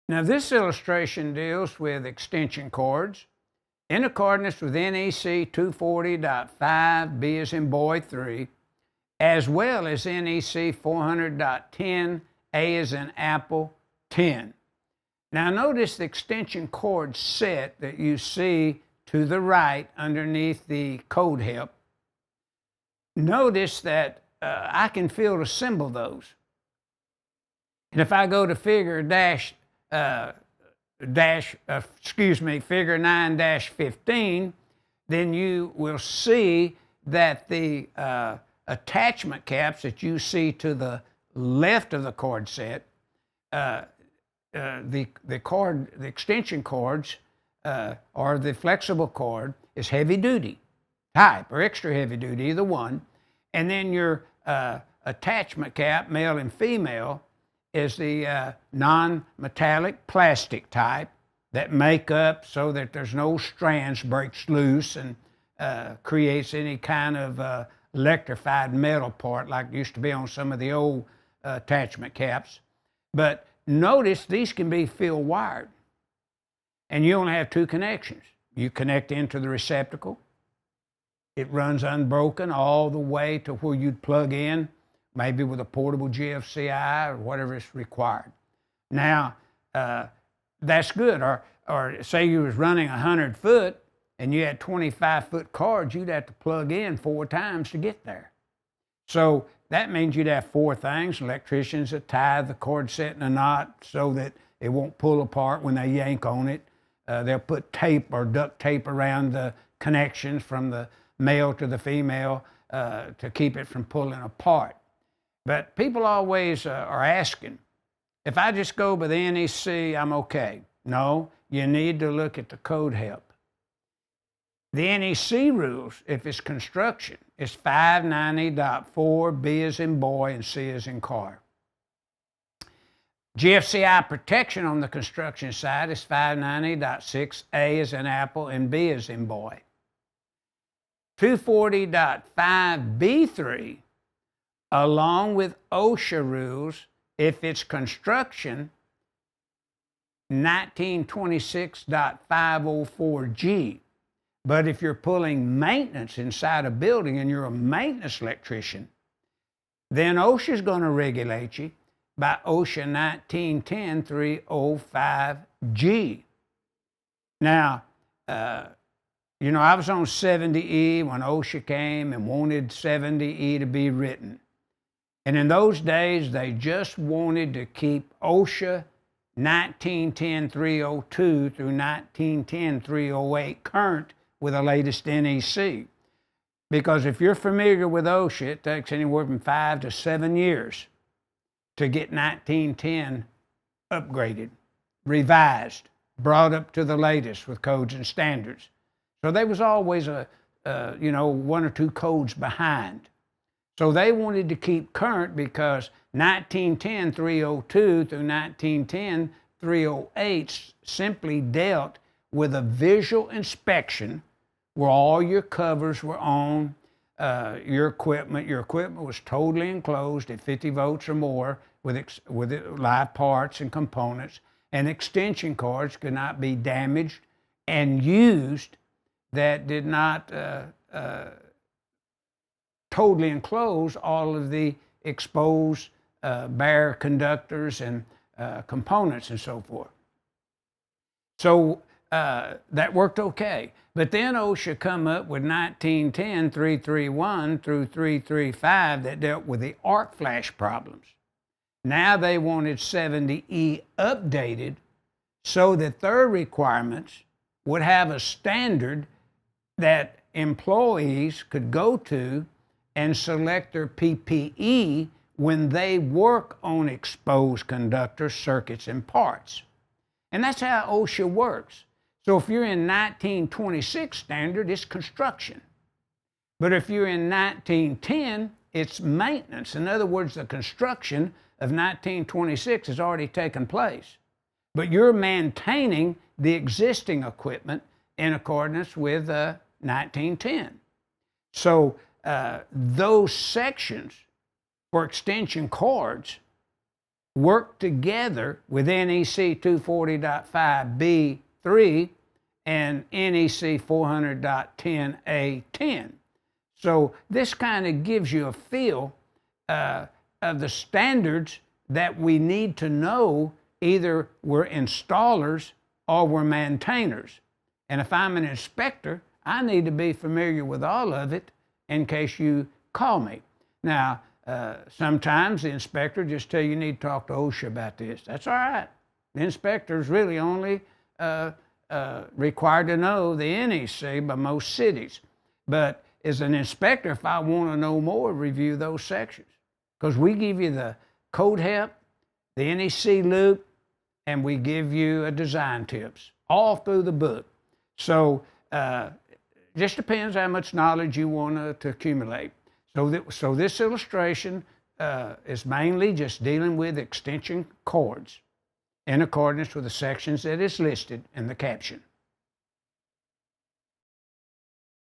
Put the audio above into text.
Now this illustration deals with extension cords in accordance with NEC 240.5, B as in boy 3, as well as NEC 400.10, A as in apple 10. Now notice the extension cord set that you see to the right underneath the code help. Notice that I can field assemble those. And if I go to figure figure 9-15, then you will see that the attachment caps that you see to the left of the cord set, the extension cords or the flexible cord is heavy duty type or extra heavy duty, either one. And then your attachment cap, male and female, is the non-metallic plastic type that make up so that there's no strands breaks loose and creates any kind of electrified metal part like used to be on some of the old attachment caps. But notice these can be field wired, and you only have two connections. You connect into the receptacle. It runs unbroken all the way to where you'd plug in, maybe with a portable GFCI or whatever is required. Now, that's good. Or say you was running 100 foot and you had 25-foot cords, you'd have to plug in 4 times to get there. So that means you'd have 4 things. Electricians that tie the cord set in a knot so that it won't pull apart when they yank on it. They'll put tape or duct tape around the connections from the male to the female to keep it from pulling apart. But people always are asking, if I just go by the NEC, I'm okay. No, you need to look at the code help. The NEC rules, if it's construction, is 590.4, B as in boy and C as in car. GFCI protection on the construction side is 590.6, A as in apple and B as in boy. 240.5B3, along with OSHA rules, if it's construction, 1926.504G. But if you're pulling maintenance inside a building and you're a maintenance electrician, then OSHA is going to regulate you by OSHA 1910.305G. Now, you know, I was on 70E when OSHA came and wanted 70E to be written. And in those days, they just wanted to keep OSHA 1910.302 through 1910.308 current with the latest NEC. Because if you're familiar with OSHA, it takes anywhere from 5 to 7 years to get 1910 upgraded, revised, brought up to the latest with codes and standards. So there was always a 1 or 2 codes behind. So they wanted to keep current because 1910.302 through 1910.308 simply dealt with a visual inspection where all your covers were on, your equipment. Your equipment was totally enclosed at 50 volts or more with live parts and components, and extension cords could not be damaged and used that did not totally enclose all of the exposed bare conductors and components and so forth. So that worked okay. But then OSHA come up with 1910.331 through 335 that dealt with the arc flash problems. Now they wanted 70E updated so that their requirements would have a standard that employees could go to and select their PPE when they work on exposed conductors, circuits, and parts. And that's how OSHA works. So if you're in 1926 standard, it's construction. But if you're in 1910, it's maintenance. In other words, the construction of 1926 has already taken place. But you're maintaining the existing equipment in accordance with 1910. So those sections for extension cords work together with NEC 240.5B3 and NEC 400.10A10. So this kind of gives you a feel of the standards that we need to know. Either we're installers or we're maintainers. And if I'm an inspector, I need to be familiar with all of it in case you call me. Now, sometimes the inspector just tell you need to talk to OSHA about this. That's all right. The inspector's really only required to know the NEC by most cities. But as an inspector, if I want to know more, review those sections. Because we give you the code help, the NEC loop, and we give you a design tips all through the book. So just depends how much knowledge you want to accumulate. So this illustration is mainly just dealing with extension cords in accordance with the sections that is listed in the caption.